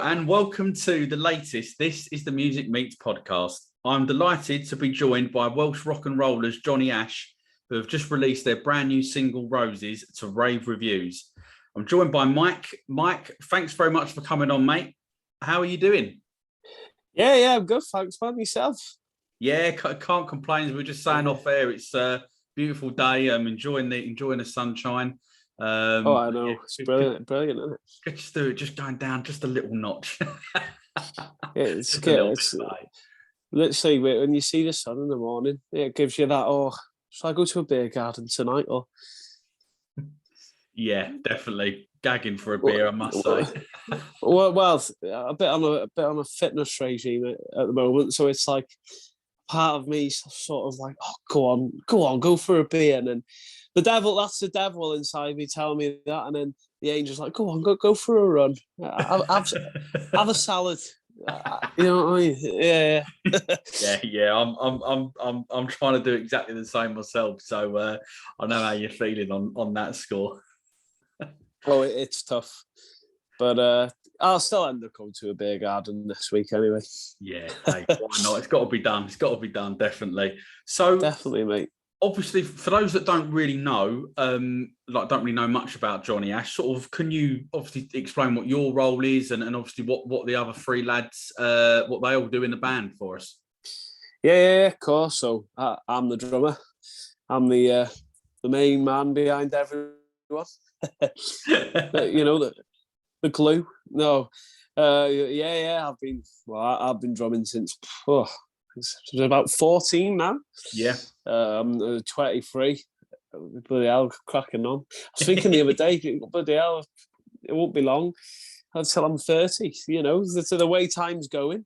and welcome to the latest This is the Music Meets podcast. I'm delighted to be joined by Welsh rock'n'rollers Jonny Ash, who have just released their brand new single Rosies to rave reviews. I'm joined by Mike. Mike, thanks very much for coming on, mate. How are you doing? Yeah, I'm good. Thanks, man. Yourself? Yeah, can't complain. We're just saying off air. It's a beautiful day. I'm enjoying the sunshine. I know. Yeah, it's brilliant, isn't it? Just do it. Just going down just a little notch. It's good. Literally, when you see the sun in the morning, it gives you that. Shall I go to a beer garden tonight? Or yeah, definitely gagging for a beer, I must say. well, a bit on a fitness regime at the moment, so it's like part of me sort of like, oh, go on, go for a beer, and then that's the devil inside me telling me that, and then the angel's like, go on, go for a run, have a salad. You know what I mean? Yeah. yeah. I'm trying to do exactly the same myself. So I know how you're feeling on that score. Oh, it's tough, but I'll still end up going to a beer garden this week anyway. Yeah, hey, why not? It's got to be done. It's got to be done, definitely. So definitely, mate. Obviously, for those that don't really know, don't really know much about Jonny Ash, sort of, can you obviously explain what your role is and obviously what the other three lads, what they all do in the band for us? Yeah, of course. So I'm the drummer. I'm the main man behind everyone. The glue. No, I've been drumming since about 14 now. Yeah. I'm 23. Bloody hell, cracking on. I was thinking the other day, bloody hell, it won't be long until I'm 30. You know, the way time's going.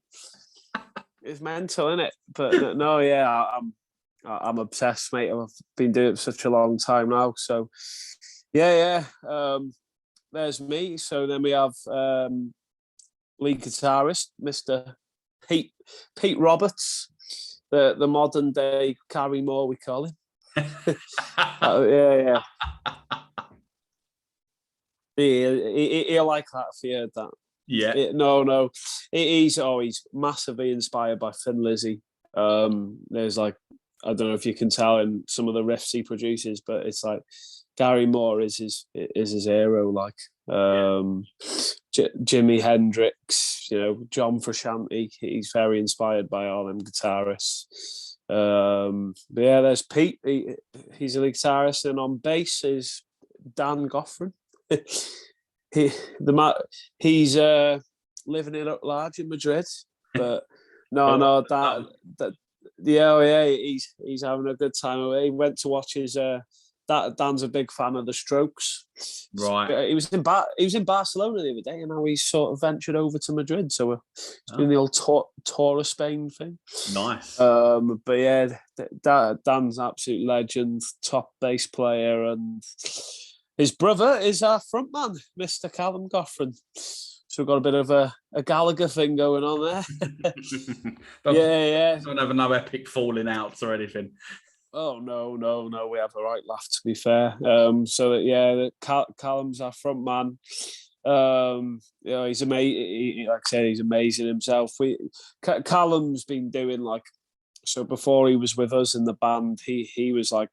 It's mental, isn't it? But no, yeah, I'm obsessed, mate. I've been doing it for such a long time now. So, yeah. There's me. So then we have lead guitarist, Mr. Pete Roberts, the modern day Carrie Moore, we call him. Yeah. He'll like that if you heard that. Yeah. No. He's massively inspired by Thin Lizzy. There's like, I don't know if you can tell in some of the riffs he produces, but it's like Gary Moore is his hero. Like Jimi Hendrix, John Frusciante. He's very inspired by all them guitarists. But yeah, there's Pete. He's a guitarist, and on bass is Dan Goffrin. He's living it up large in Madrid, but he's having a good time. He went to watch his. Dan's a big fan of the Strokes. Right. He was in Barcelona the other day, and now he's sort of ventured over to Madrid. So it's doing the old tour of Spain thing. Nice. But yeah, Dan's an absolute legend, top bass player, and his brother is our frontman, Mr. Callum Goffrin. So we've got a bit of a Gallagher thing going on there. Yeah. Don't have no epic falling outs or anything. Oh no! We have a right laugh, to be fair. Callum's our front man. He's amazing. Like I said, he's amazing himself. Callum's been doing so before he was with us in the band. He was like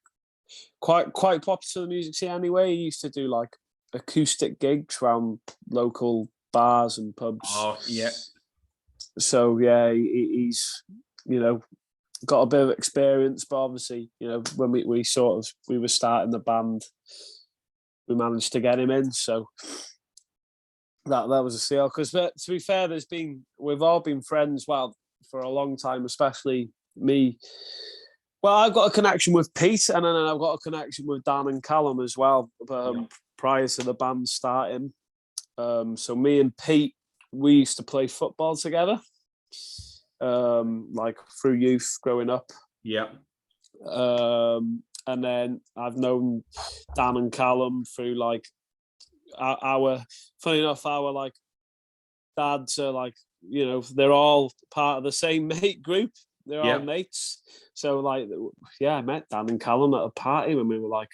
quite popular in the music scene anyway. He used to do like acoustic gigs around local bars and pubs. Oh yeah. So yeah, he's got a bit of experience, but obviously, when we were starting the band, we managed to get him in. So that was a steal. Because to be fair, we've all been friends for a long time, especially me. Well, I've got a connection with Pete, and then I've got a connection with Dan and Callum as well. Prior to the band starting, so me and Pete, we used to play football together. Through youth growing up. Yeah. And then I've known Dan and Callum through our dads are they're all part of the same mate group. They're all mates. So I met Dan and Callum at a party when we were I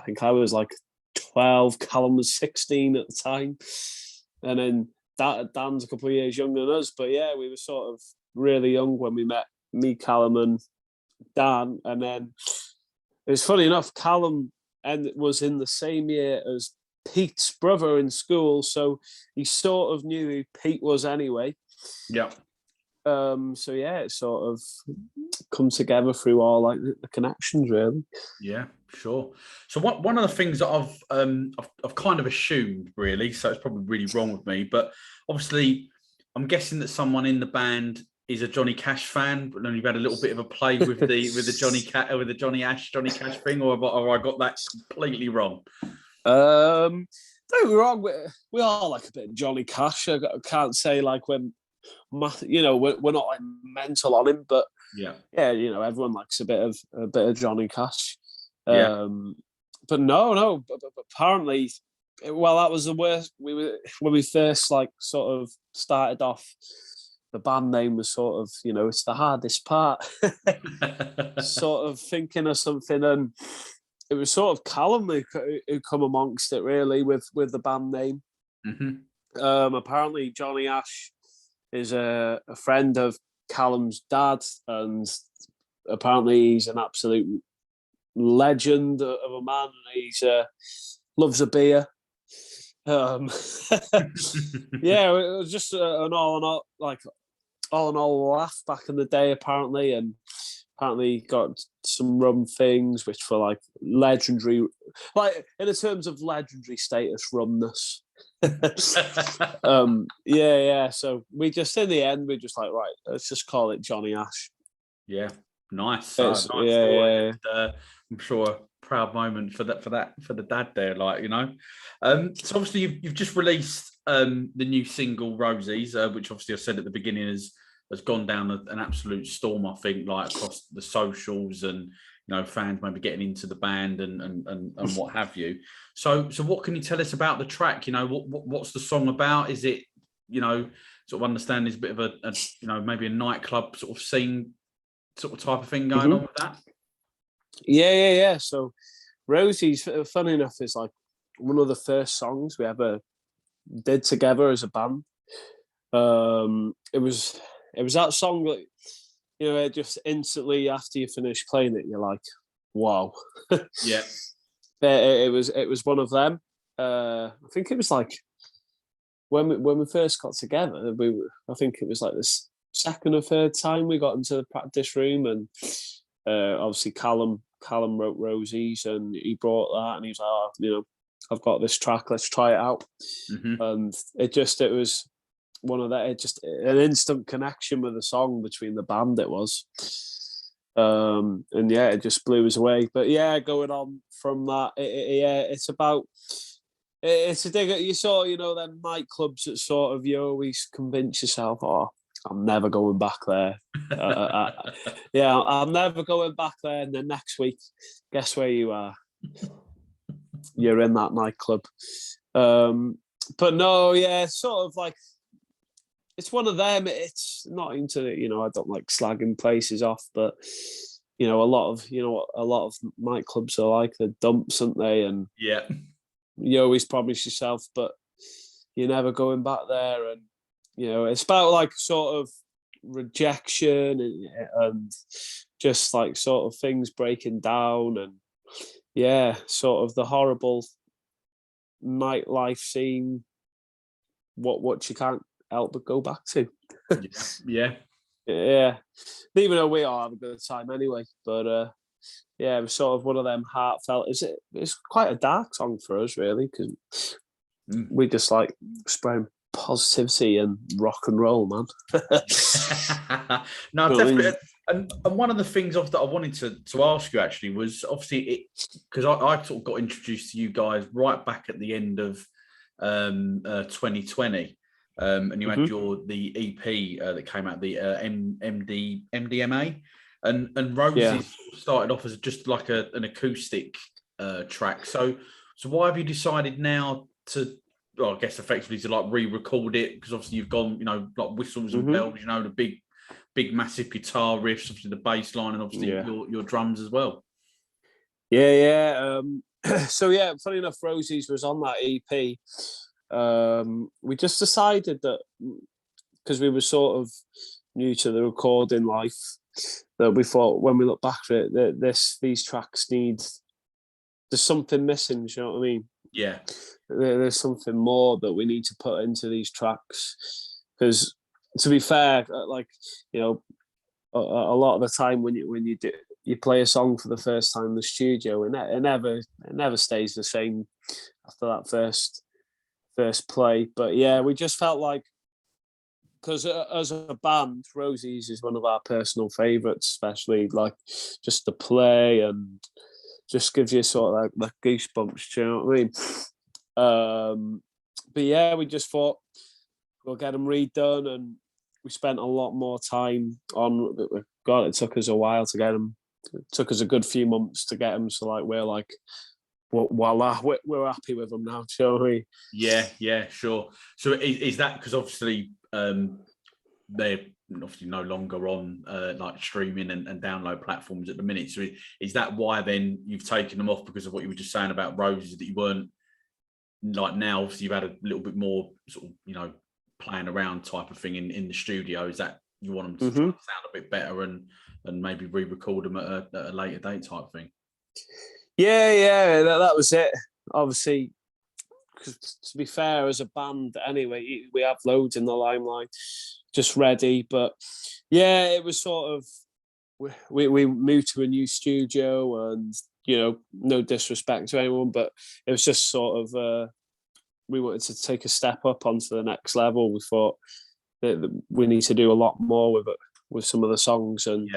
think I was 12, Callum was 16 at the time. And then Dan's a couple of years younger than us, but yeah, we were sort of really young when we met. Me, Callum, and Dan, and then it was funny enough. Callum was in the same year as Pete's brother in school, so he sort of knew who Pete was anyway. Yeah. So yeah, it sort of come together through all like the connections, really. Yeah, sure. So one of the things that I've kind of assumed, really, so it's probably really wrong with me, but obviously I'm guessing that someone in the band is a Johnny Cash fan, but then you've had a little bit of a play with the Jonny Ash Johnny Cash thing, or I got that completely wrong? Don't get me wrong, we all like a bit of Johnny Cash. I can't say like we're not like mental on him, but yeah, everyone likes a bit of Johnny Cash. Yeah. But no, but apparently, well, that was the worst. When we first like sort of started off. The band name was sort of, it's the hardest part. Sort of thinking of something, and it was sort of Callum who come amongst it really with the band name. Mm-hmm. Apparently, Jonny Ash is a friend of Callum's dad, and apparently he's an absolute legend of a man. He's loves a beer. Yeah, it was just an all in all laugh back in the day, apparently, and apparently got some rum things which were like legendary, like in the terms of legendary status, rumness. Yeah. So we just in the end we just like, right, let's just call it Jonny Ash. Yeah, nice. Nice story. Yeah. And, I'm sure a proud moment for the dad there, like, So obviously you've just released the new single Rosies, which obviously I said at the beginning has gone down an absolute storm, I think, like across the socials and fans maybe getting into the band and what have you. So what can you tell us about the track? What's the song about? Is it sort of understand there's a bit of a maybe a nightclub sort of scene sort of type of thing going on with that? Yeah. So Rosies, funny enough, is like one of the first songs we ever did together as a band. It was that song that it just instantly after you finish playing it, you're like, wow. Yeah. It was one of them. I think it was like when we first got together. I think it was like this second or third time we got into the practice room, and obviously Callum wrote Rosies, and he brought that, and he was like, I've got this track, let's try it out. Mm-hmm. And it was one of that, just an instant connection with the song between the band. It was, and yeah, it just blew us away. But yeah, going on from that, it's about. It's a dig. You saw, them nightclubs that sort of you always convince yourself, I'm never going back there. Yeah, I'm never going back there. And then next week, guess where you are? You're in that nightclub. But no, yeah, it's sort of like it's one of them. It's not into I don't like slagging places off, but a lot of nightclubs are like the dumps, aren't they? And yeah, you always promise yourself, but you're never going back there. And it's about like sort of rejection and just like sort of things breaking down, and yeah, sort of the horrible nightlife scene. What you can't help but go back to. Yeah. Even though we all have a good time anyway, but yeah, it was sort of one of them heartfelt. It's quite a dark song for us, really, because we just like spreading positivity and rock and roll, man. No, definitely. And one of the things that I wanted to ask you actually was obviously because I sort of got introduced to you guys right back at the end of 2020, and you had the EP that came out, the MDMA, and Roses started off as just like an acoustic track. So why have you decided now to? Well, I guess effectively to like re-record it, because obviously you've gone, like whistles and bells, the big massive guitar riffs, obviously the bass line, and obviously your drums as well. Yeah. So yeah, funny enough, Rosies was on that EP, we just decided that because we were sort of new to the recording life, that we thought when we look back at it that these tracks there's something missing. Do you know what I mean? Yeah. There's something more that we need to put into these tracks, because to be fair, like, you know, a lot of the time when you play a song for the first time in the studio, and it never stays the same after that first play. But yeah, we just felt like, because as a band, Rosies is one of our personal favourites, especially like just the play and just gives you sort of like goosebumps. Do you know what I mean? But yeah, we just thought we'll get them redone, and we spent a lot more time on. God, it took us a while to get them. It took us a good few months to get them. So like we're voila, we're happy with them now, shall we? Yeah, sure. So is that because obviously they're obviously no longer on like streaming and download platforms at the minute? So is that why then you've taken them off, because of what you were just saying about Roses, that you weren't like, now obviously you've had a little bit more sort of, you know, playing around type of thing in the studio? Is that you want them to sound a bit better and maybe re-record them at a later date type thing? Yeah, that was it. Obviously, because to be fair, as a band anyway, we have loads in the limelight just ready. But yeah, it was sort of, we moved to a new studio, and, you know, no disrespect to anyone, but it was just sort of we wanted to take a step up onto the next level. We thought that we need to do a lot more with some of the songs. And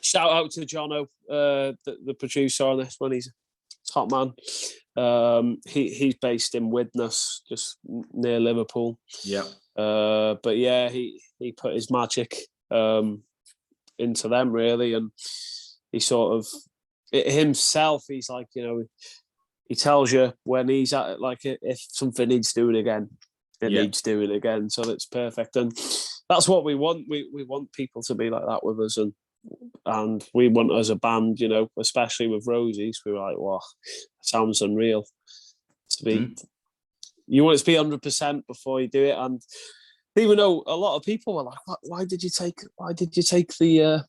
shout out to Jono, the producer on this one. He's a top man. He's based in Widnes, just near Liverpool. Yeah. But yeah, he put his magic into them, really, and he sort of himself. He's like, you know, he tells you when he's at it, like, if something needs doing again, it needs doing again. So it's perfect, and that's what we want. We want people to be like that with us, and we want, as a band, you know, especially with Rosies, we were like, wow, sounds unreal. To be, you want it to be 100% before you do it. And even though a lot of people were like, why did you take the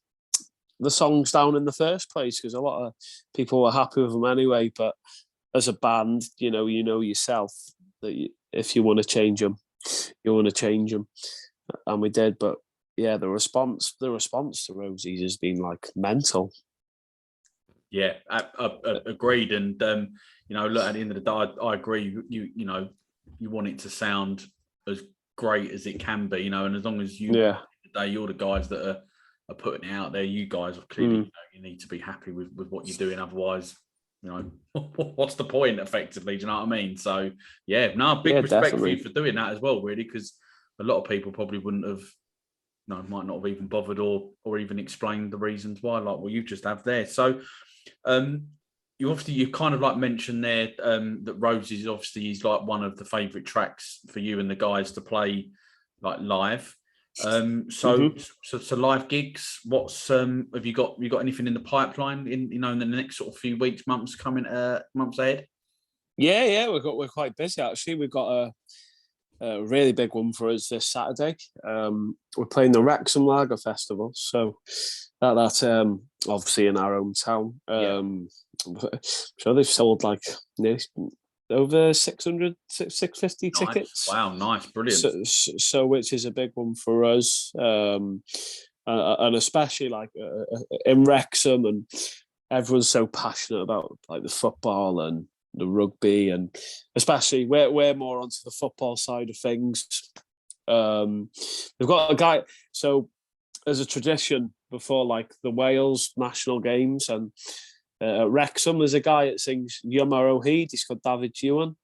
songs down in the first place? Because a lot of people were happy with them anyway. But as a band, you know yourself that if you want to change them, you want to change them, and we did. But yeah, the response to Rosies has been like mental. Yeah, agreed. And you know, look, at the end of the day, I agree. You know, you want it to sound as great as it can be, you know, and as long as you're the guys that are putting it out there, you guys are clearly, you know, you need to be happy with what you're doing. Otherwise, you know, what's the point, effectively? Do you know what I mean? So yeah, no, big respect definitely for you for doing that as well, really, because a lot of people probably wouldn't have, no, might not have even bothered or even explained the reasons why, like what you just have there. So you kind of like mentioned there that Roses obviously is like one of the favourite tracks for you and the guys to play like live. So live gigs, what's have you got anything in the pipeline in the next sort of few weeks, months ahead? Yeah, we're quite busy actually. We've got a really big one for us this Saturday. We're playing the Wrexham Lager Festival, so that's obviously in our hometown. I'm sure they've sold like over 650 tickets. Wow, nice, brilliant. So which is a big one for us, and especially like in Wrexham, and everyone's so passionate about like the football and the rugby, and especially we're more onto the football side of things. We've got a guy, so as a tradition before like the Wales national games and Wrexham, there's a guy that sings Yumar O'Heed. He's called David Ewan.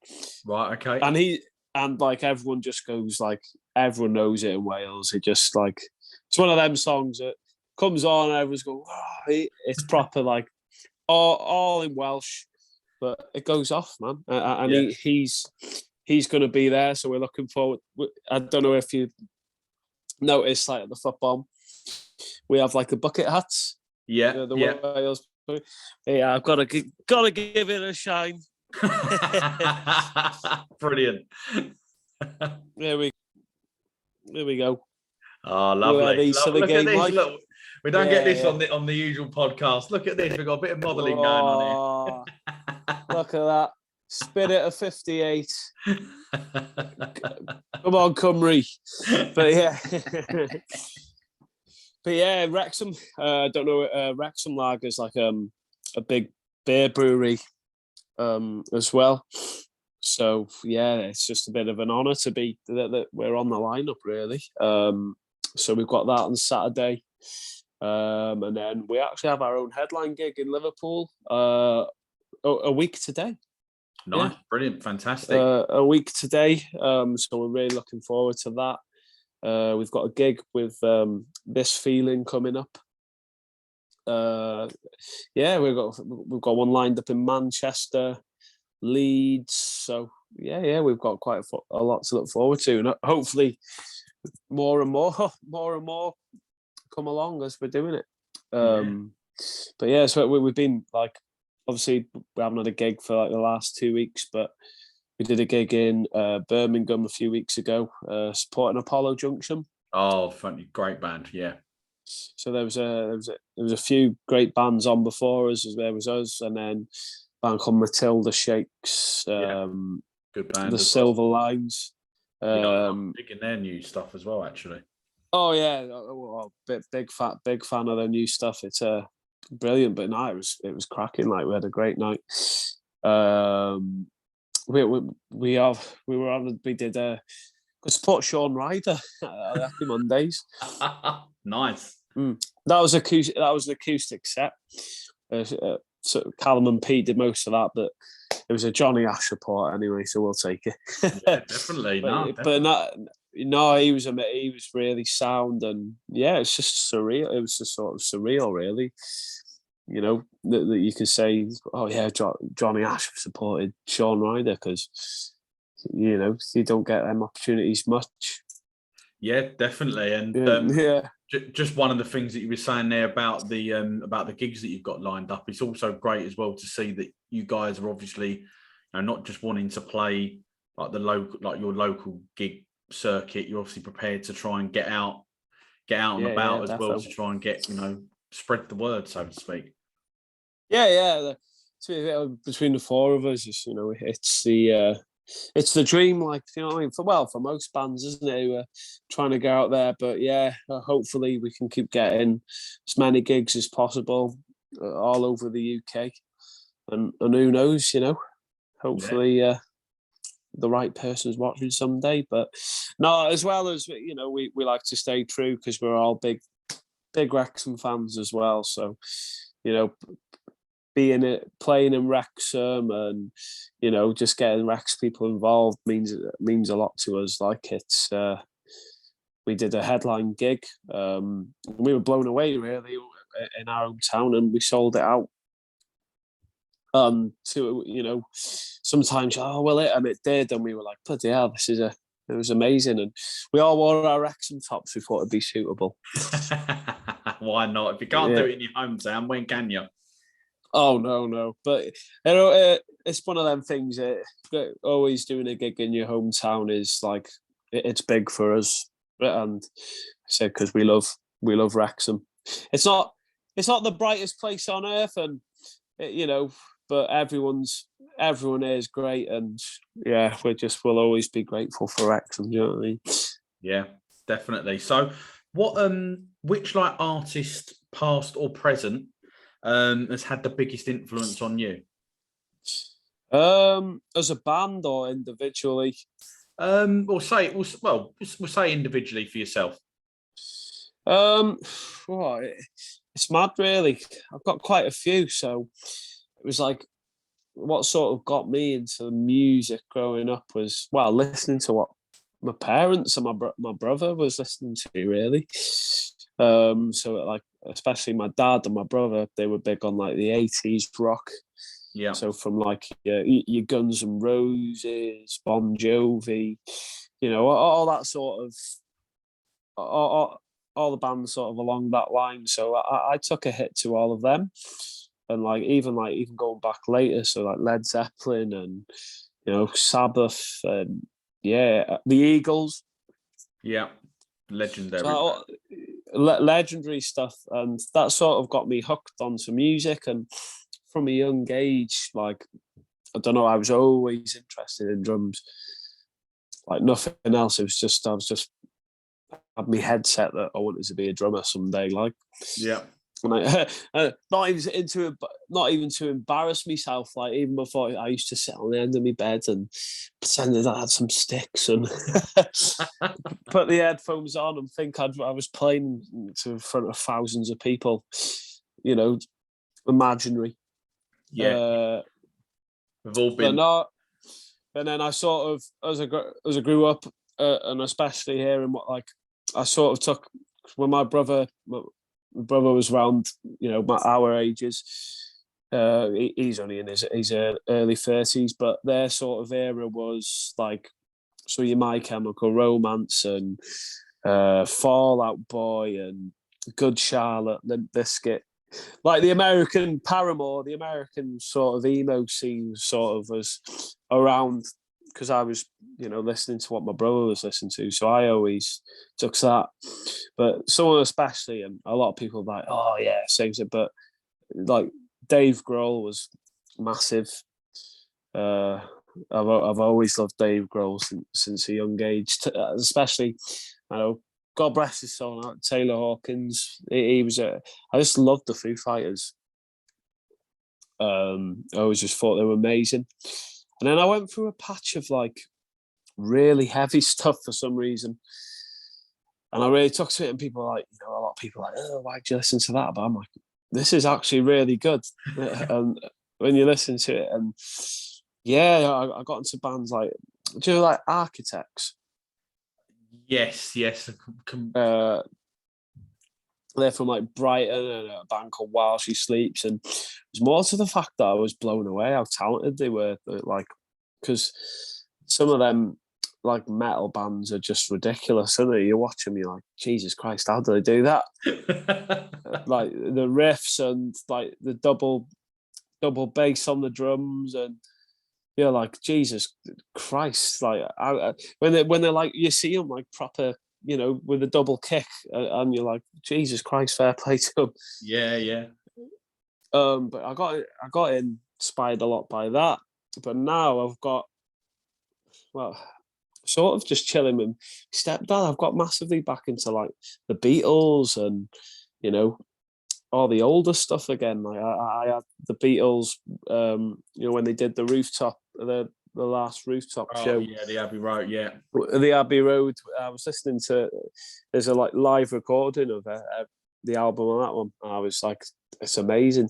Right, okay. And like everyone just goes, like, everyone knows it in Wales. It just like, it's one of them songs that comes on and everyone's going, oh, it's proper like all in Welsh, but it goes off, man. And he's going to be there, so we're looking forward. I don't know if you noticed, like at the football, we have like the bucket hats. Yeah, Wales. Yeah, I've got to give it a shine. Brilliant. There we go. Oh, lovely. Look at this. Like. Look, we don't get this on the usual podcast. Look at this. We've got a bit of modelling going on here. Look at that. Spirit of 58. Come on, Cymru. But yeah. But yeah, Wrexham. I don't know. Wrexham Lager is like a big beer brewery as well. So yeah, it's just a bit of an honour to be that we're on the lineup, really. So we've got that on Saturday, and then we actually have our own headline gig in Liverpool a week today. Nice, yeah. Brilliant, fantastic. A week today. So we're really looking forward to that. We've got a gig with This Feeling coming up. Yeah, we've got one lined up in Manchester, Leeds. So yeah, we've got quite a lot to look forward to, and hopefully more and more come along as we're doing it. But yeah, so we've been like, obviously we haven't had a gig for like the last 2 weeks, but we did a gig in Birmingham a few weeks ago, supporting Apollo Junction. Oh, funny, great band, yeah. So there was a few great bands on before us. There was us, and then a band called Matilda Shakes, good band. The Silver Lines. I'm digging their new stuff as well, actually. Oh yeah, well, big fan of their new stuff. It's brilliant, but no, it was cracking. Like, we had a great night. We did support Sean Ryder at Happy Mondays. Nice. That was an acoustic set. So Callum and Pete did most of that, but it was a Jonny Ash report anyway, so we'll take it. Yeah, definitely. But he was really sound, and yeah, it's just surreal. It was just sort of surreal, really. You know, that you could say, oh yeah, Jonny Ash supported Sean Ryder, because you know, you don't get them opportunities much. Yeah, definitely. And just one of the things that you were saying there about the gigs that you've got lined up, it's also great as well to see that you guys are obviously, you know, not just wanting to play like your local gig circuit. You're obviously prepared to try and get out and about as well, to try and get, you know, spread the word, so to speak. Yeah. Between the four of us, you know, it's the dream, like, you know what I mean? For most bands, isn't it? Who are trying to get out there. But yeah, hopefully we can keep getting as many gigs as possible all over the UK. And who knows, you know, hopefully the right person's watching someday. But no, as well as, you know, we like to stay true, because we're all big Wrexham fans as well. So, you know, playing in Wrexham, and you know, just getting Wrex people involved means a lot to us. Like, it's we did a headline gig. We were blown away, really, in our hometown, and we sold it out. To, you know, sometimes, and it did, and we were like, bloody hell, it was amazing, and we all wore our Wrexham tops. We thought it'd be suitable. Why not? If you can't do it in your hometown, when can you? Oh no! But you know, it's one of them things. Always doing a gig in your hometown is like, it's big for us, and I said, because we love Wrexham. It's not the brightest place on earth, and you know, but everyone is great, and yeah, we'll always be grateful for Wrexham. You know what I mean? Yeah, definitely. So, which like artist, past or present, has had the biggest influence on you? As a band or individually? We'll say individually for yourself. It's mad, really. I've got quite a few, so it was like, what sort of got me into music growing up was, well, listening to what my parents and my brother was listening to, really. So like, especially my dad and my brother, they were big on like the 80s rock. Yeah. So from like your Guns N' Roses, Bon Jovi, you know, all that sort of, all the bands sort of along that line. So I took a hit to all of them. and even going back later, so like Led Zeppelin and Sabbath and the Eagles. Yeah, legendary. So legendary stuff, and that sort of got me hooked onto music. And from a young age, like, I don't know, I was always interested in drums, like nothing else. I was just had my head set that I wanted to be a drummer someday, like. Yeah. And not even to embarrass myself. Like, even before, I used to sit on the end of my bed and pretend that I had some sticks and put the headphones on and think I was playing in front of thousands of people. Imaginary. Yeah. We've all been. And then I sort of, as I grew up, and especially hearing what, like, I sort of took when my brother was around, our ages. He's only in his early 30s, but their sort of era was like, so your My Chemical Romance and Fall Out Boy and Good Charlotte, Limp Bizkit, like the American Paramore, the American sort of emo scene sort of was around, because I was, listening to what my brother was listening to. So I always took that. But someone especially, and a lot of people were like, oh yeah, sings it. But like Dave Grohl was massive. I've always loved Dave Grohl since a young age, especially, God bless his soul, Taylor Hawkins. He was I just loved the Foo Fighters. I always just thought they were amazing. And then I went through a patch of like really heavy stuff for some reason. And I really took to it, and people are like, a lot of people are like, oh, why'd you listen to that? But I'm like, this is actually really good. And when you listen to it, and I got into bands like, do you know, like Architects? Yes. They're from like Brighton, and a band called While She Sleeps. And it was more to the fact that I was blown away how talented they were. Like, because some of them, like, metal bands are just ridiculous, isn't it? You watch them, you're like, Jesus Christ, how do they do that? Like the riffs and like the double bass on the drums, and you're like, Jesus Christ! Like, when they're like, you see them like proper, with a double kick, and you're like, Jesus Christ, fair play to them. Yeah. But I got inspired a lot by that. But now I've got, well, sort of just chilling with stepdad. I've got massively back into like the Beatles and, all the older stuff again. Like I had the Beatles, when they did the last rooftop show. Yeah, the Abbey Road, yeah. The Abbey Road. I was listening to, there's a like live recording of the album on that one. I was like, it's amazing.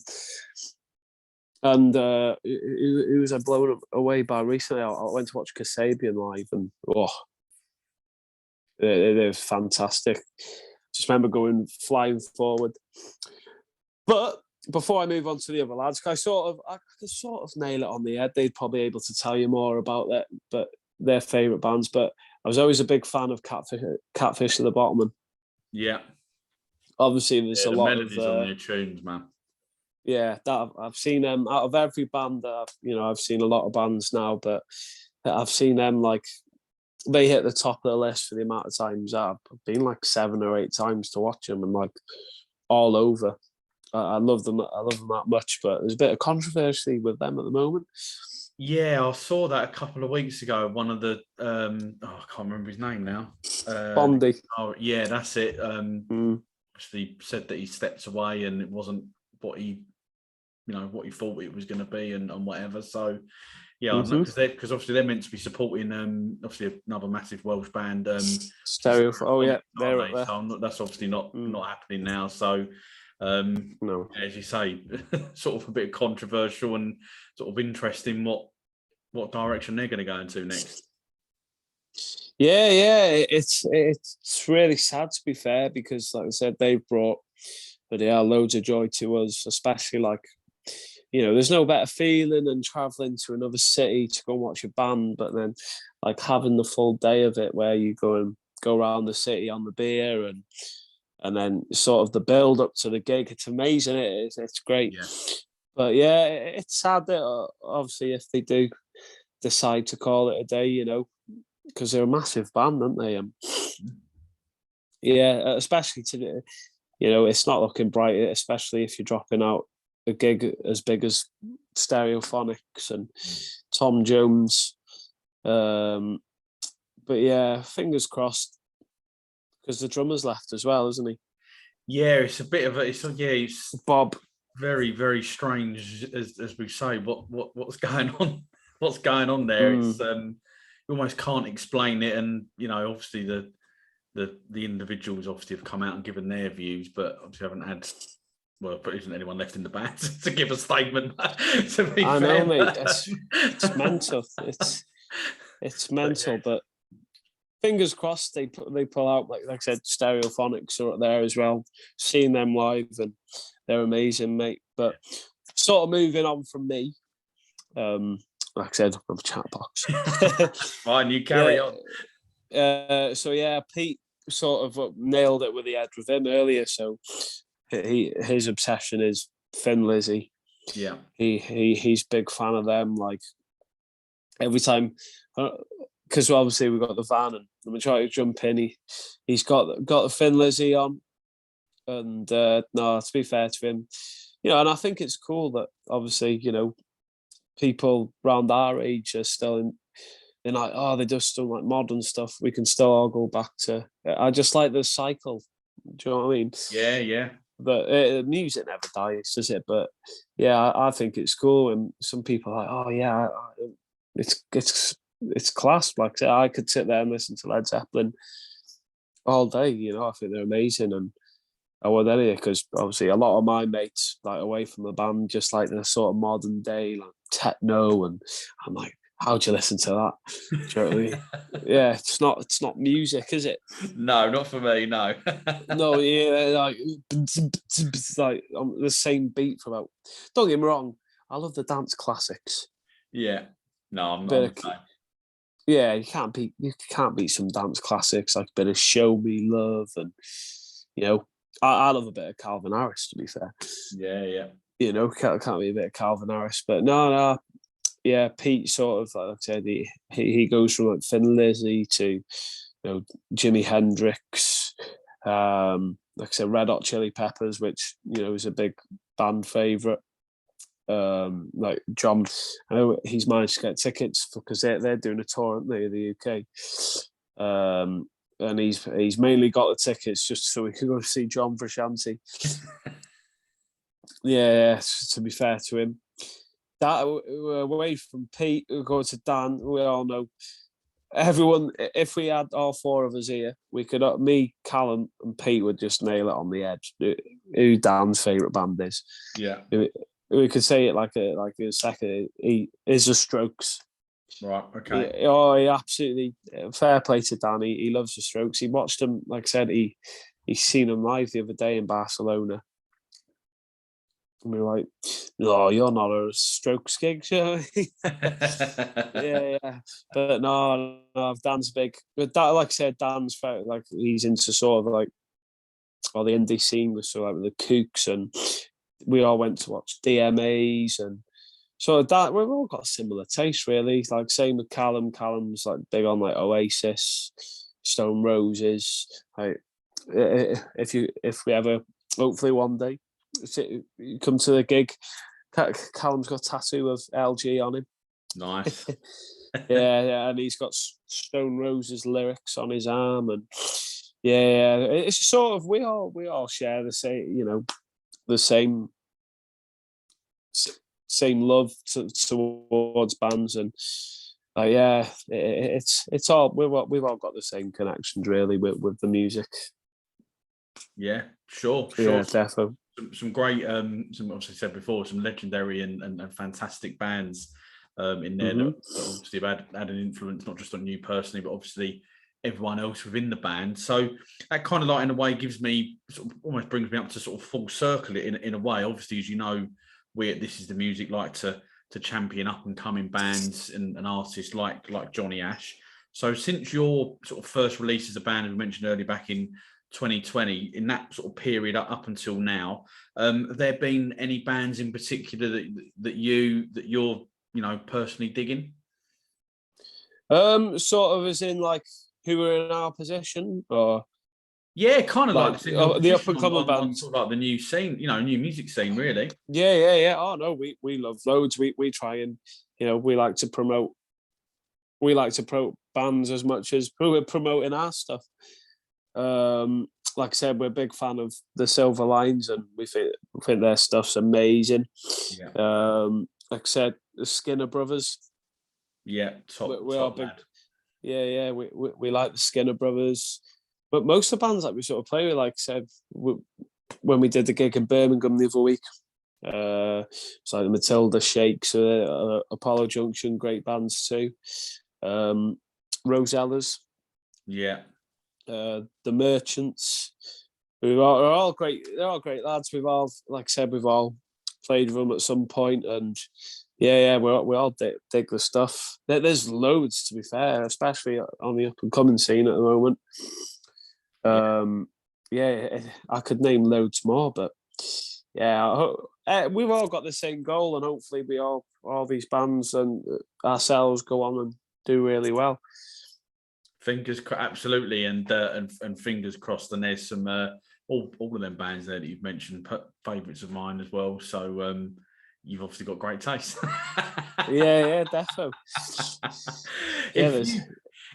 And who was I blown away by recently? I went to watch Kasabian live, and it was fantastic. Just remember going flying forward. But before I move on to the other lads, I could sort of nail it on the head. They'd probably be able to tell you more about that, but their favourite bands. But I was always a big fan of Catfish and the Bottommen. Yeah. Obviously, there's a lot of melodies on their tunes, man. Yeah, that I've seen them out of every band that I've seen a lot of bands now, but I've seen them, like, they hit the top of the list for the amount of times. I've been like 7 or 8 times to watch them, and like all over. I love them. I love them that much, but there's a bit of controversy with them at the moment. Yeah, I saw that a couple of weeks ago. One of the I can't remember his name now. Bondi. Oh yeah, that's it. Actually said that he stepped away and it wasn't what he thought it was going to be, and whatever. So yeah, because obviously they're meant to be supporting obviously another massive Welsh band. Stereo. Oh yeah, they're up there. So that's obviously not happening now. So. No, as you say, sort of a bit controversial and sort of interesting what direction they're going to go into next. Yeah, it's really sad, to be fair, because like I said, they've brought loads of joy to us, especially like, there's no better feeling than traveling to another city to go and watch a band, but then like having the full day of it where you go around the city on the beer and then sort of the build up to the gig. It's amazing. It's great. But yeah, it's sad that obviously if they do decide to call it a day, you know, because they're a massive band, aren't they? Yeah, especially today, you know, it's not looking bright, especially if you're dropping out a gig as big as Stereophonics and Tom Jones. But yeah, fingers crossed, because the drummer's left as well, isn't he? Yeah, it's a bit of a. It's Bob. very, very strange, as we say. What's going on? What's going on there? It's you almost can't explain it, and you know, obviously the individuals obviously have come out and given their views, but obviously haven't had. Well, but isn't anyone left in the band to give a statement? To be I fair, know, mate. It's mental. It's mental, but fingers crossed they pull out, like I said, Stereophonics are up there as well. Seeing them live, and they're amazing, mate. But sort of moving on from me, like I said, I'm a chat box. Fine, you carry on. So yeah, Pete sort of nailed it with the edge with him earlier. So his obsession is Thin Lizzy. Yeah, he's big fan of them. Like every time, because obviously we've got the van and the majority jump in. He's got the Thin Lizzy on, and no, to be fair to him, you know, and I think it's cool that obviously, you know, people around our age are still in. They're like, oh, they just don't like modern stuff. We can still all go back to. I just like the cycle. Do you know what I mean? yeah, yeah. But music never dies, does it? But yeah, I think it's cool. And some people are like, oh yeah, it's class. Like I could sit there and listen to Led Zeppelin all day. You know, I think they're amazing, and I would anyway, because obviously a lot of my mates, like away from the band, just like the sort of modern day like techno, and I'm like, how'd you listen to that? Do you know what I mean? Yeah, it's not music, is it? No, not for me. No. No, yeah, like on the same beat for about. Don't get me wrong, I love the dance classics. Yeah. No, I'm But not. yeah, you can't beat some dance classics like a bit of Show Me Love, and you know, I love a bit of Calvin Harris, to be fair. Yeah, yeah. You know, can't be a bit of Calvin Harris, but no, yeah, Pete sort of, like I said, he goes from like Thin Lizzy to, you know, Jimi Hendrix, like I said, Red Hot Chili Peppers, which, you know, is a big band favourite. Like John, I know he's managed to get tickets because they're doing a tour, aren't they, in the UK? And he's mainly got the tickets just so he can go see John Frusciante. Yeah, to be fair to him. That away from Pete, we go to Dan. We all know everyone. If we had all four of us here, we could. Me, Callum, and Pete would just nail it on the edge. Who Dan's favourite band is? Yeah. We could say it like a second. He is the Strokes. Right. Okay. He absolutely fair play to Dan. He loves the Strokes. He watched them. Like I said, he's seen them live the other day in Barcelona. And we were like, no, you're not a Strokes gig, you know? yeah. But no, Dan's big. But that, like I said, Dan's like he's into sort of like the indie scene with sort of like the Kooks, and we all went to watch DMAs, and so that we've all got a similar taste, really. Like same with Callum. Callum's like big on like Oasis, Stone Roses. Like if we ever, hopefully one day, come to the gig, Callum's got a tattoo of LG on him. Nice. yeah, and he's got Stone Roses lyrics on his arm, and yeah, it's sort of we all share the same, you know, the same love towards bands, and yeah, it's all we've all got the same connections really with the music. Yeah, sure. Yeah, definitely. Some great, some obviously said before, some legendary and fantastic bands in there that obviously have had an influence not just on you personally, but obviously everyone else within the band. So that kind of like in a way gives me almost brings me up to sort of full circle it in a way. Obviously, as you know, we at This Is The Music like to champion up and coming bands and artists like Jonny Ash. So since your sort of first release as a band, as we mentioned earlier, back in 2020, in that sort of period up until now, have there been any bands in particular that you're personally digging? Sort of as in like who were in our position, or yeah, kind of like the up and coming bands, sort of like the new scene, new music scene, really. Yeah. Oh no, we love loads. We try and we like to promote bands as much as we're promoting our stuff. Like I said, we're a big fan of the Silver Lines, and we think their stuff's amazing. Yeah. Like I said, the Skinner Brothers. Yeah, we are big. Yeah. We like the Skinner Brothers, but most of the bands that we sort of play with, like I said, when we did the gig in Birmingham the other week, it's like the Matilda Shakes, Apollo Junction, great bands too. Rosellas. Yeah. The Merchants, who are all great. They're all great lads. We've all, like I said, we've all played with them at some point, and we all dig the stuff. There's loads, to be fair, especially on the up and coming scene at the moment. I could name loads more, but we've all got the same goal, and hopefully we all these bands and ourselves go on and do really well. Absolutely, and fingers crossed. And there's some all of them bands there that you've mentioned, favourites of mine as well. So you've obviously got great taste. yeah, definitely.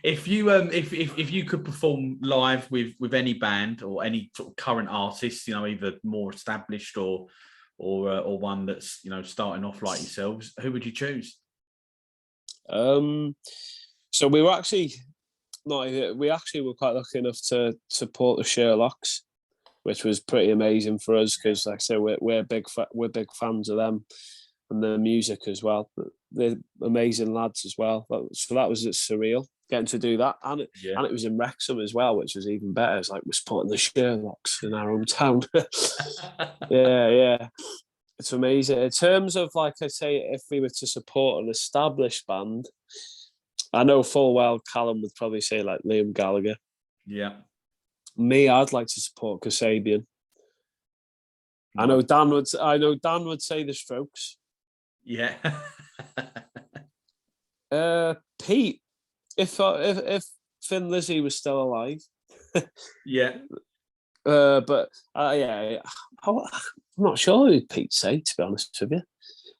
If you could perform live with any band or any sort of current artist, either more established or one that's starting off like yourselves, who would you choose? So we were actually. We actually were quite lucky enough to support the Sherlocks, which was pretty amazing for us because, like I said, we're big fans of them and their music as well. They're amazing lads as well. So that was surreal getting to do that, and it was in Wrexham as well, which was even better. It's like we're supporting the Sherlocks in our hometown. Yeah. It's amazing. In terms of, like I say, if we were to support an established band, I know full well Callum would probably say like Liam Gallagher. Yeah. Me, I'd like to support Kasabian. I know Dan would say the Strokes. Yeah. Pete, if Thin Lizzy was still alive. Yeah. But I'm not sure who Pete'd say, to be honest with you.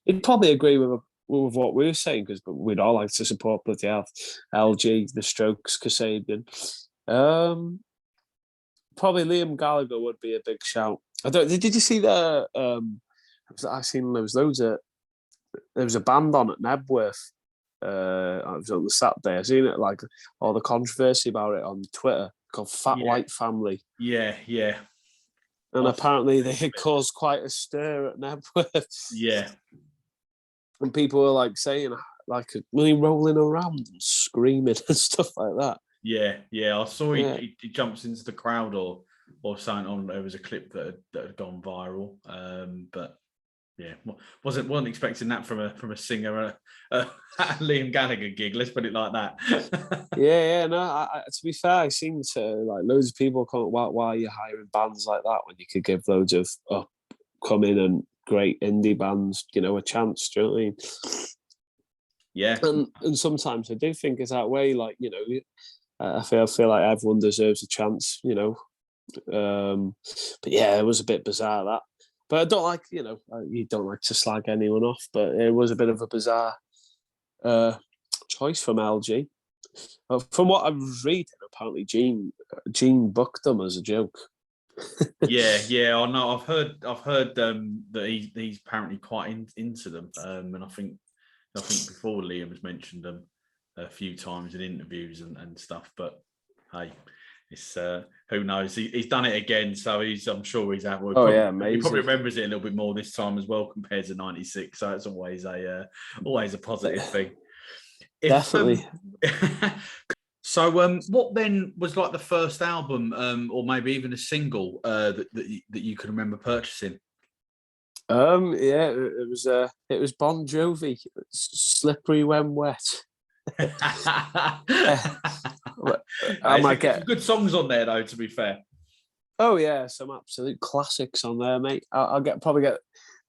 He'd probably agree with what we were saying, because we'd all like to support bloody hell LG, the Strokes, Kasabian. Probably Liam Gallagher would be a big shout. Did you see the? I seen there was loads of. There was a band on at Knebworth. I was on the Saturday. I seen it, like all the controversy about it on Twitter, called Fat White Family. Yeah. And apparently they had caused quite a stir at Knebworth. Yeah. And people were like saying, like, really rolling around and screaming and stuff like that. Yeah. I saw he jumps into the crowd or something on. There was a clip that had gone viral. But yeah, wasn't expecting that from a singer at a Liam Gallagher gig. Let's put it like that. Yeah. No, to be fair, I seen like loads of people comment, why are you hiring bands like that when you could give loads of upcoming and great indie bands, a chance? Do you know what I mean? Yeah. And sometimes I do think it's that way. Like, I feel like everyone deserves a chance. But yeah, it was a bit bizarre, that. But I don't like, you don't like to slag anyone off, but it was a bit of a bizarre choice from LG. From what I was reading, apparently Gene booked them as a joke. Yeah. I know. I've heard that he's apparently quite into them, and I think before Liam has mentioned them a few times in interviews and stuff. But hey, it's who knows? He's done it again, so I'm sure he's out. Amazing. He probably remembers it a little bit more this time as well compared to '96. So it's always a positive thing. Definitely. So, what then was like the first album, or maybe even a single that you can remember purchasing? It was Bon Jovi, "Slippery When Wet." I might get some good songs on there, though. To be fair, Oh yeah, some absolute classics on there, mate. I'll probably get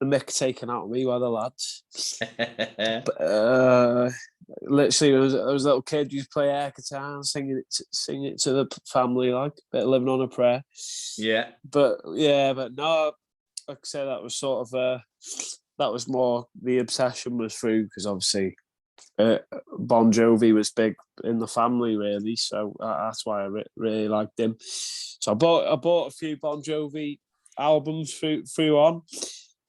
the mick taken out of me by the lads. But literally, there was a little kid used to play air guitar, sing it to the family, like a bit of living on a prayer. Yeah. But no, like I said, that was sort of that was more the obsession was through because obviously Bon Jovi was big in the family, really. So that's why I really liked him. So I bought a few Bon Jovi albums through on,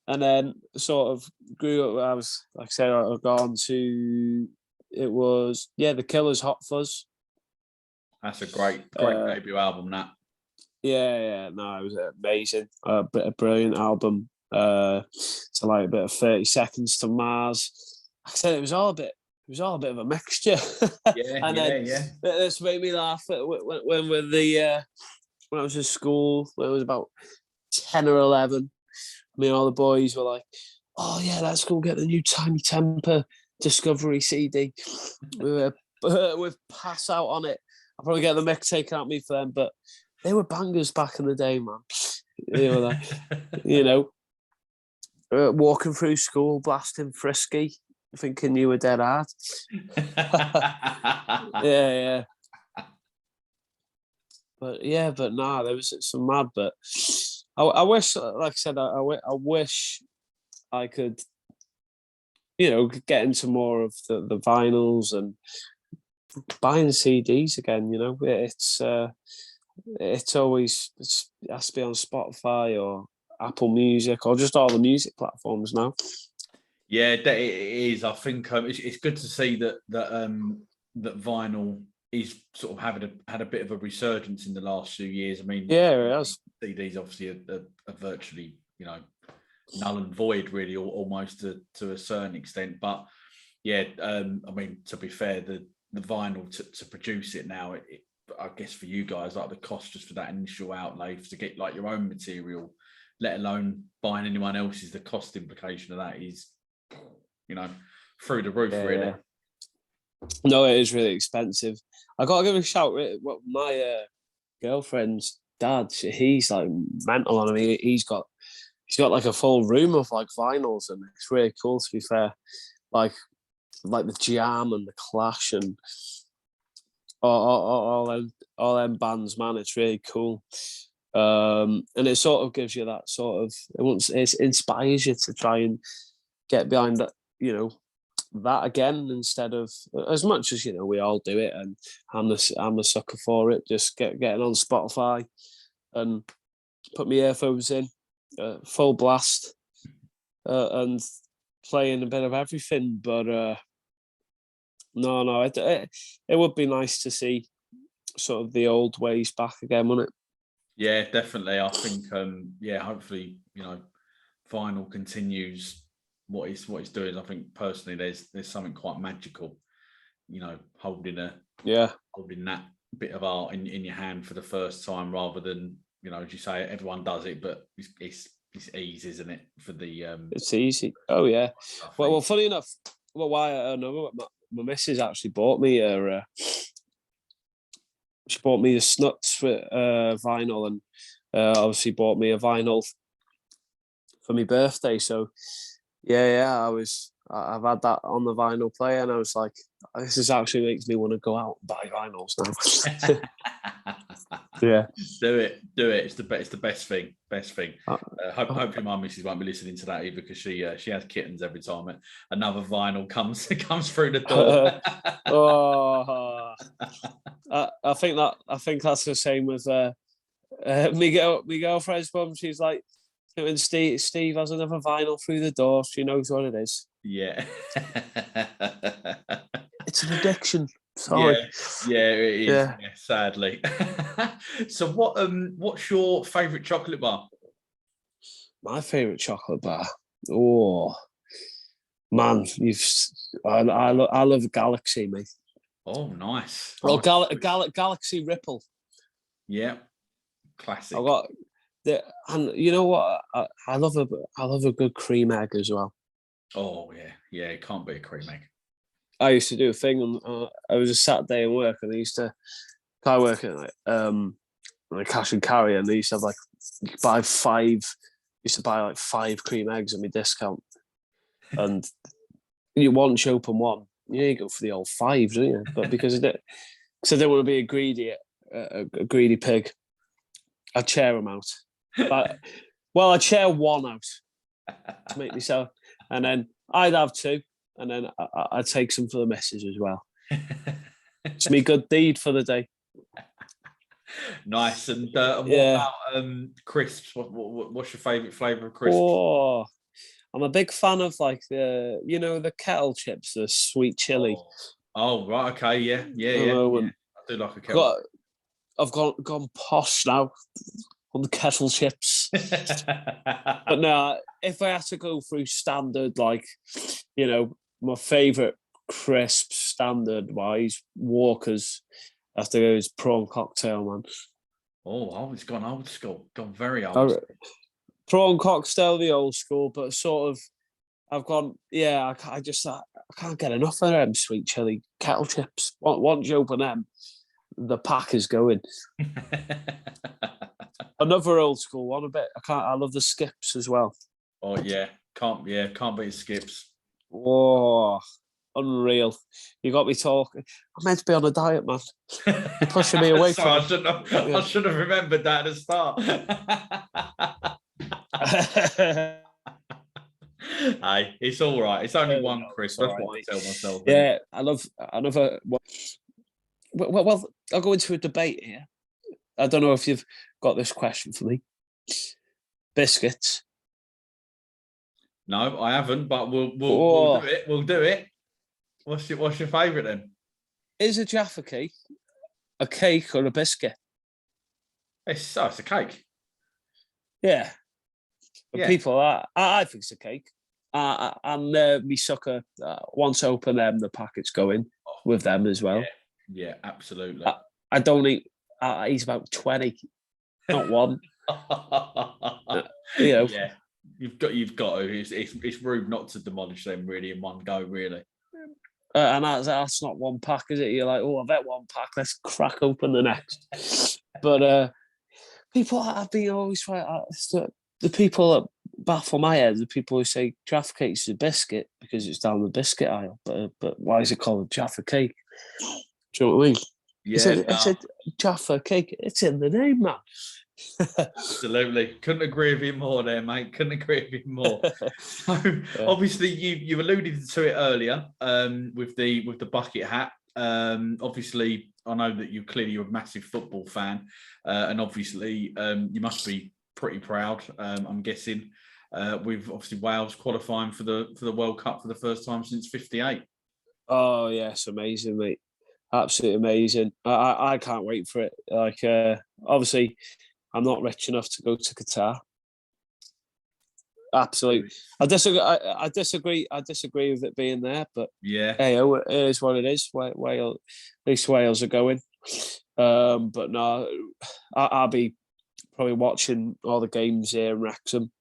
and then sort of grew up. I was like I said, I got on to it was the Killers' Hot Fuzz. That's a great debut album. That. Yeah, no, it was amazing. A brilliant album. To like a bit of 30 Seconds to Mars. Like I said it was all a bit of a mixture. And then this made me laugh when I was in school, when I was about 10 or 11. Me and all the boys were like, "Oh yeah, let's go get the new Tiny Temper Discovery CD." We'd pass out on it. I'll probably get the mic taken out of me for them, but they were bangers back in the day, man. They were like, walking through school, blasting Frisky, thinking you were dead hard. yeah. But nah, there was some mad. But I wish, like I said, I wish I could, get into more of the vinyls and buying CDs again. It's always it has to be on Spotify or Apple Music or just all the music platforms now. Yeah, it is. I think it's good to see that vinyl is sort of had a bit of a resurgence in the last few years. I mean, yeah, it has. CDs obviously are virtually, null and void, really, almost to a certain extent. But yeah, I mean, to be fair, the vinyl to produce it now, I guess for you guys, like the cost just for that initial outlay to get like your own material, let alone buying anyone else's, the cost implication of that is, through the roof, really. Yeah. No, it is really expensive. I got to give a shout. What my girlfriend's dad, he's like mental on him. He's got like a full room of like vinyls, and it's really cool. To be fair, like the Jam and the Clash and all them bands, man. It's really cool. And it sort of gives you that sort of it inspires you to try and get behind that, that again, instead of, as much as we all do it, and I'm the sucker for it, just getting on Spotify and put my earphones in, full blast, and playing a bit of everything. But no, it would be nice to see sort of the old ways back again, wouldn't it? Yeah, definitely. I think hopefully vinyl continues what it's doing. I think personally there's something quite magical, holding that bit of art in your hand for the first time, rather than, as you say, everyone does it, but it's easy, isn't it, for the it's easy. Oh yeah. Well, funny enough, why I know my missus actually bought me she bought me the Snuts with vinyl, and obviously bought me a vinyl for my birthday. So I've had that on the vinyl player, and I was like, this is actually makes me want to go out and buy vinyls now. Yeah, do it. It's the best thing. Hopefully my missus won't be listening to that either, because she has kittens every time another vinyl comes through the door. I think that's the same with me girlfriend's mum. She's like, when Steve has another vinyl through the door, she knows what it is. Yeah. It's an addiction. Sorry. Yeah, it is. Yeah, sadly. So what's your favourite chocolate bar? My favourite chocolate bar? Oh man, I love Galaxy, mate. Oh, nice. Oh, Galaxy Ripple. Yeah, classic. I got and you know what? I love a good cream egg as well. Oh yeah, it can't be a cream egg. I used to do a thing on. I was a Saturday at work, and I work at like cash and carry, and they used to have like you could buy five. Used to buy like 5 cream eggs on my discount, and once you open one, you go for the old 5, don't you? But because I didn't want to be a greedy pig, I'd share them out. But, well, I'd share one out to make myself, and then I'd have 2, and then I'd take some for the missus as well. It's me good deed for the day. Nice. And what about crisps? What's your favourite flavour of crisps? Oh, I'm a big fan of like the kettle chips, the sweet chili. Oh right, okay, yeah. I do like a kettle. I've gone posh now on the kettle chips. But no, if I had to go through standard, like, my favourite crisp standard wise, Walker's, I have to go is prawn cocktail, man. Oh, it's gone old school. Gone very old. Prawn cocktail, the old school, but sort of, I've gone, I can't get enough of them sweet chili kettle chips. Once you open them, the pack is going. Another old school one, a bit. I love the skips as well. Oh yeah, can't beat skips. Oh, unreal! You got me talking. I'm meant to be on a diet, man. You're pushing me away from. I should have remembered that at the start. Hey, it's all right. It's only one crisp. That's what I tell myself. Yeah, I love another. Well, I'll go into a debate here. I don't know if you've got this question for me. Biscuits. No, I haven't, but we'll do it. We'll do it. What's your favourite then? Is a Jaffa cake a cake or a biscuit? It's a cake. Yeah. But people, I think it's a cake. And me sucker, once I open them, the packet's going with them as well. Yeah, absolutely. I don't eat. He's about 20, not one. Yeah, you've got to. It's rude not to demolish them really in one go, really. And that's not one pack, is it? You're like, I've had one pack. Let's crack open the next. But people have been always trying. The people that baffle my head, the people who say Jaffa cake is a biscuit because it's down the biscuit aisle. But why is it called a Jaffa cake? Do you know what I mean? Yeah, it's a Jaffa cake. It's in the name, man. Absolutely. Couldn't agree with you more there, mate. Couldn't agree with you more. So, obviously, you alluded to it earlier with the bucket hat. Obviously, I know that you're a massive football fan, and obviously, you must be pretty proud. I'm guessing with obviously Wales qualifying for the World Cup for the first time since '58. Oh yes, amazing, mate. Absolutely amazing. I can't wait for it. Like, obviously, I'm not rich enough to go to Qatar. Absolutely, I disagree. I disagree with it being there, but hey, it is what it is. Wales, at least Wales are going. But no, I'll be probably watching all the games here in Wrexham.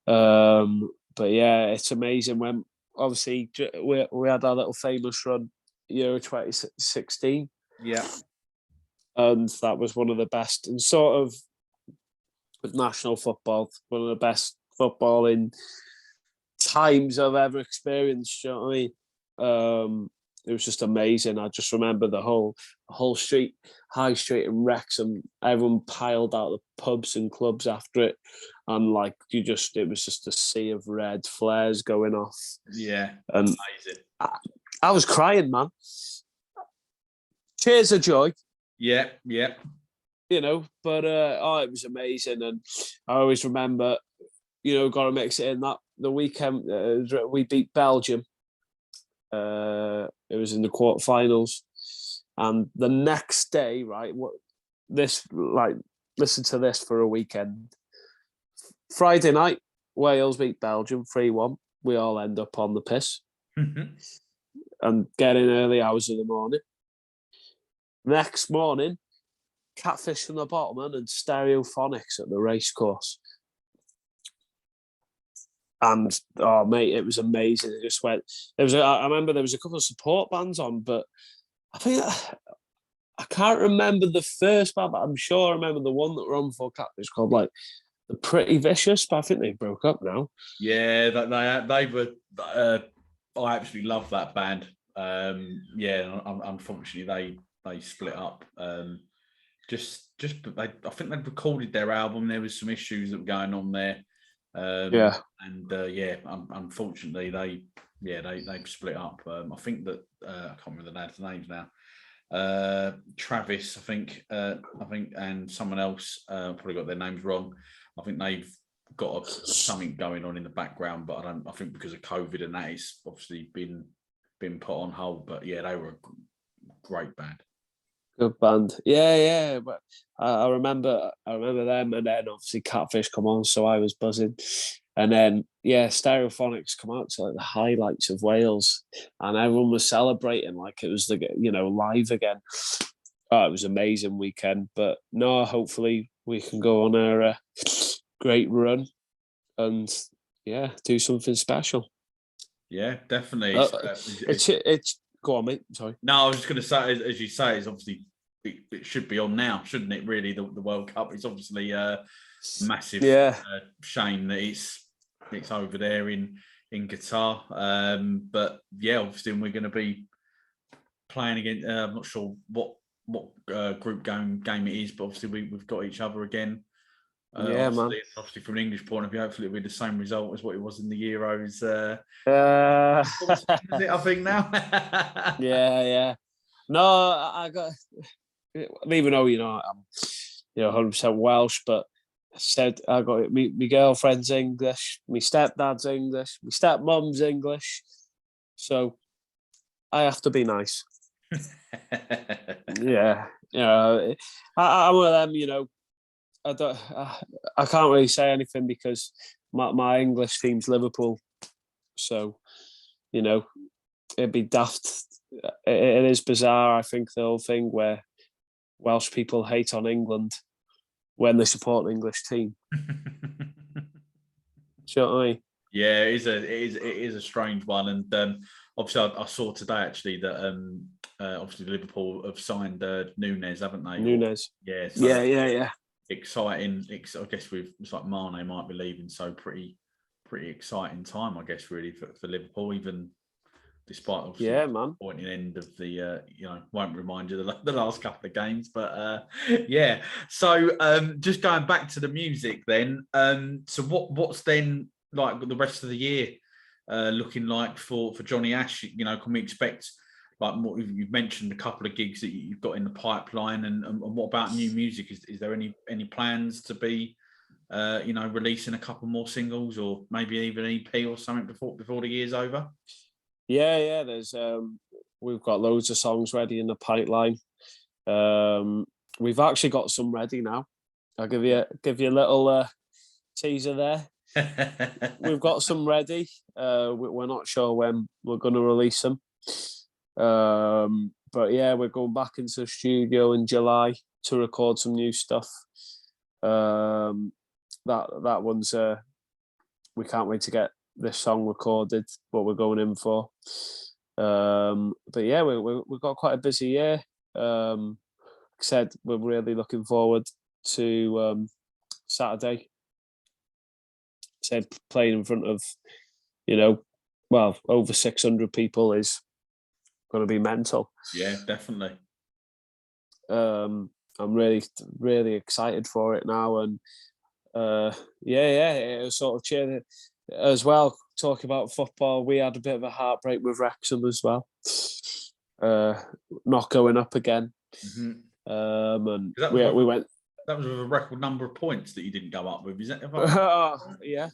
But yeah, it's amazing when obviously we had our little famous run. Euro 2016. Yeah. And that was one of the best, and sort of with national football, one of the best footballing times I've ever experienced. You know what I mean? It was just amazing. I just remember the whole street, high street in Wrexham, everyone piled out the pubs and clubs after it. And like it was just a sea of red flares going off. Yeah. And amazing. I was crying, man. Tears of joy. Yeah. But it was amazing. And I always remember, got to mix it in that the weekend we beat Belgium. It was in the quarterfinals. And the next day, right, listen to this for a weekend. Friday night, Wales beat Belgium 3-1. We all end up on the piss. And get in early hours of the morning. Next morning, catfish from the bottom and stereophonics at the racecourse. And mate, it was amazing. It just went. I remember there was a couple of support bands on, but I think I can't remember the first band, but I'm sure I remember the one that were on for Catfish called like the Pretty Vicious, but I think they broke up now. Yeah, they were. I absolutely love that band. Unfortunately, they split up. I think they'd recorded their album. There was some issues that were going on there. Unfortunately, they've split up. I think that I can't remember the lads' names now. Travis, I think, and someone else. Probably got their names wrong. I think they've got something going on in the background, but I think because of COVID and that, it's obviously been put on hold. But yeah, they were a great band. Good band. Yeah. But I remember them, and then obviously Catfish come on, so I was buzzing. And then Stereophonics come out to like the highlights of Wales, and everyone was celebrating like it was live again. Oh, it was an amazing weekend. But no, hopefully we can go on a great run and do something special. Yeah, definitely. It's go on, mate. Sorry. No, I was just going to say, as you say, it's obviously it should be on now, shouldn't it? Really, the World Cup. It's obviously a massive shame that it's over there in Qatar. But yeah, obviously we're going to be playing again. I'm not sure what group game it is, but obviously we've got each other again. Obviously, from an English point of view, hopefully it'll be the same result as what it was in the Euros. I think now. Yeah. No, I got. Even though I'm 100% Welsh, but I said I got my girlfriend's English, my stepdad's English, my stepmom's English, so I have to be nice. Yeah, I'm one of them. I can't really say anything because my English team's Liverpool, so it'd be daft. It is bizarre, I think, the whole thing where Welsh people hate on England when they support an English team. Do you know what I mean? Yeah, it is a strange one, and obviously I saw today actually that obviously Liverpool have signed Nunes, haven't they? Nunes. Yeah. Yeah. Exciting. I guess it's like Mane might be leaving, so pretty exciting time, I guess, really for Liverpool, even despite obviously the pointing end of the won't remind you the last couple of games, but yeah. So just going back to the music then, so what's then like the rest of the year looking like for Jonny Ash? Can we expect like more? You've mentioned a couple of gigs that you've got in the pipeline, and what about new music? Is there any plans to be releasing a couple more singles, or maybe even an EP or something before the year's over? Yeah. There's we've got loads of songs ready in the pipeline. We've actually got some ready now. I'll give you a little teaser there. We've got some ready. We're not sure when we're going to release them. But yeah, we're going back into the studio in July to record some new stuff. That one's we can't wait to get this song recorded, what we're going in for. But yeah, we've got quite a busy year. Like I said, we're really looking forward to Saturday. Said playing in front of, over 600 people is going to be mental. Yeah, definitely. I'm really, really excited for it now, and it was sort of cheering as well. Talking about football, we had a bit of a heartbreak with Wrexham as well, not going up again. Mm-hmm. And we went. That was with a record number of points that you didn't go up with, is that? Yeah.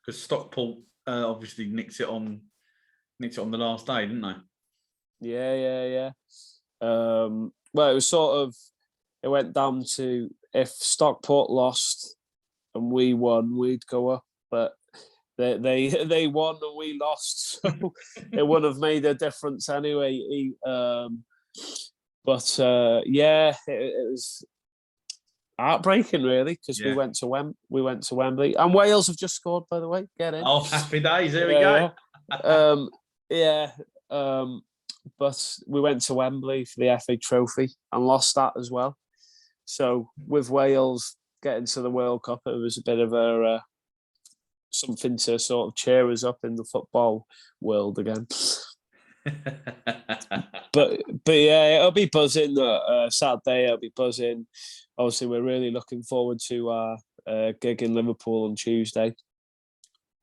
Because Stockport obviously nicked it on the last day, didn't they? Yeah. Well, it was it went down to if Stockport lost and we won, we'd go up, but they won and we lost, so it wouldn't have made a difference anyway. It was heartbreaking, really, because we went to Wembley, and Wales have just scored, by the way. Get in! Oh, happy days! Here we go. but we went to Wembley for the FA Trophy and lost that as well. So with Wales getting to the World Cup, it was a bit of a something to sort of cheer us up in the football world again. but yeah, it'll be buzzing. Saturday, it'll be buzzing. Obviously, we're really looking forward to our gig in Liverpool on Tuesday.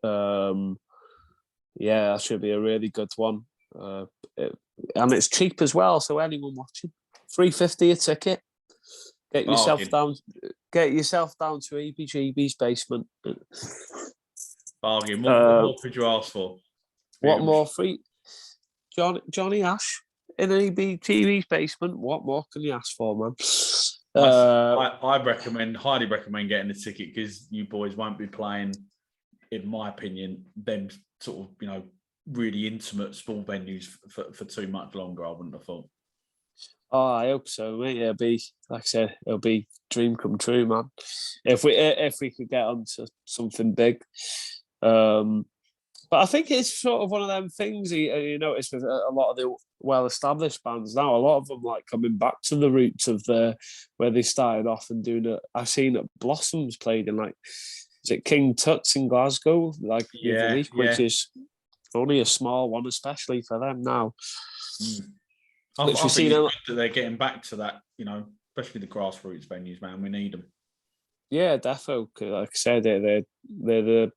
Yeah, that should be a really good one. And it's cheap as well, so anyone watching, $3.50 a ticket. Get yourself down to EBGB's basement. Bargain. What more could you ask for? What more free? Jonny Ash in an EBGB's basement. What more can you ask for, man? I highly recommend getting a ticket because you boys won't be playing, in my opinion, them sort of, really intimate small venues for too much longer. I wouldn't have thought. Oh, I hope so, mate. It'll be, like I said, it'll be dream come true, man. If we could get onto something big, but I think it's sort of one of them things you notice with a lot of the well-established bands now. A lot of them like coming back to the roots of where they started off and doing it. I've seen that Blossoms played in is it King Tut's in Glasgow, the other week, which is only a small one, especially for them now. I think it's good that they're getting back to that, especially the grassroots venues, man. We need them. Yeah, defo. Like I said, they're the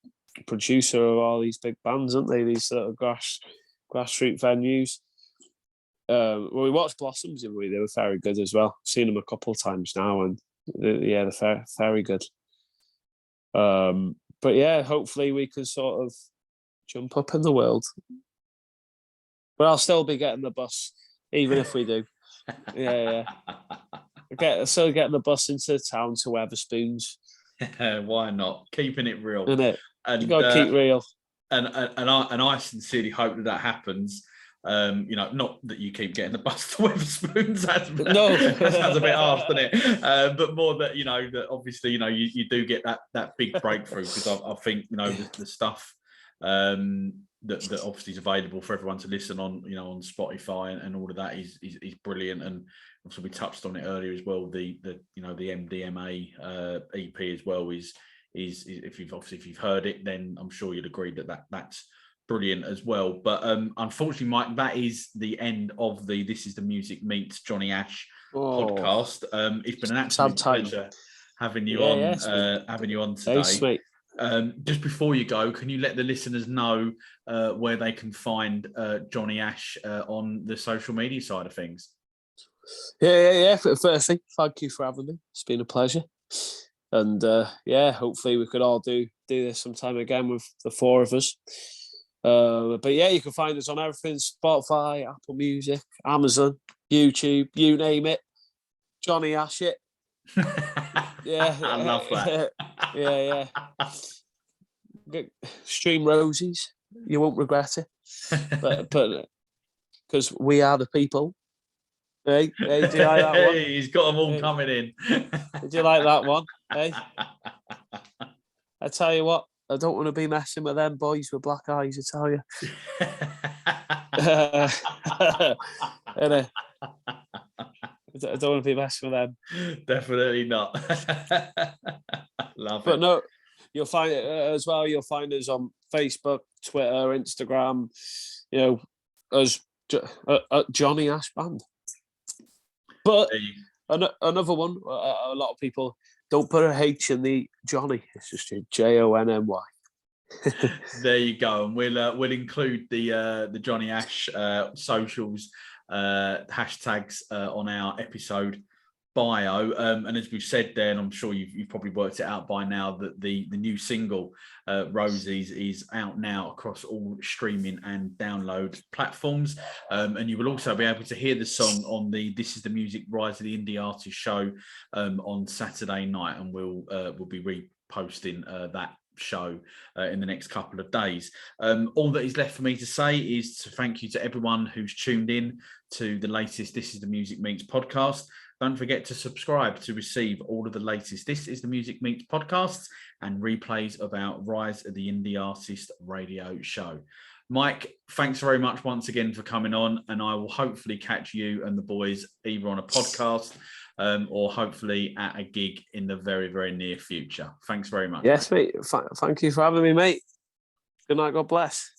producer of all these big bands, aren't they? These sort of grassroots venues. We watched Blossoms, didn't we? They were very good as well. Seen them a couple of times now, and they're very good. But yeah, hopefully we can sort of jump up in the world. But I'll still be getting the bus, even if we do. Yeah. Still getting the bus into town to Wetherspoons. Why not? Keeping it real. Isn't it? And you got to keep real. And I sincerely hope that happens. Not that you keep getting the bus to Wetherspoons. That sounds a bit harsh, doesn't it? But more that that obviously you do get that big breakthrough, because I think the stuff that obviously is available for everyone to listen on on Spotify and all of that is brilliant. And also we touched on it earlier as well. The MDMA EP as well is if you've heard it, then I'm sure you'd agree that's brilliant as well. But unfortunately, Mike, that is the end of the This Is The Music Meets Jonny Ash podcast. It's been an absolute pleasure having you on today. Thanks, mate. Just before you go, can you let the listeners know where they can find Jonny Ash on the social media side of things? Yeah. Firstly, thank you for having me. It's been a pleasure. And hopefully we could all do this sometime again with the four of us. But yeah, you can find us on everything: Spotify, Apple Music, Amazon, YouTube, you name it. Jonny Ash it. Yeah, I love that. Yeah. Stream Rosies, you won't regret it. But because we are the people. Hey, do you like that one? He's got them all coming in. Did you like that one? Hey, I tell you what, I don't want to be messing with them boys with black eyes, I tell you. I don't want to be messing with them. Definitely not. Love it. But no, you'll find it as well. You'll find us on Facebook, Twitter, Instagram, as Jonny Ash Band. But another one, a lot of people don't put a H in the Jonny. It's just a Jonny. There you go, and we'll include the Jonny Ash socials hashtags on our episode bio. And as we've said there, and I'm sure you've probably worked it out by now, that the new single Rosies is out now across all streaming and download platforms, and you will also be able to hear the song on the This Is The Music Rise of the Indie Artist show on Saturday night, and we'll be reposting that show in the next couple of days. All that is left for me to say is to thank you to everyone who's tuned in to the latest This Is The Music Meets podcast. Don't forget to subscribe to receive all of the latest This Is The Music Meets podcasts and replays of our Rise of the Indie Artist radio show. Mike, thanks very much once again for coming on, and I will hopefully catch you and the boys either on a podcast or hopefully at a gig in the very, very near future. Thanks very much. Yes, mate. Thank you for having me, mate. Good night. God bless.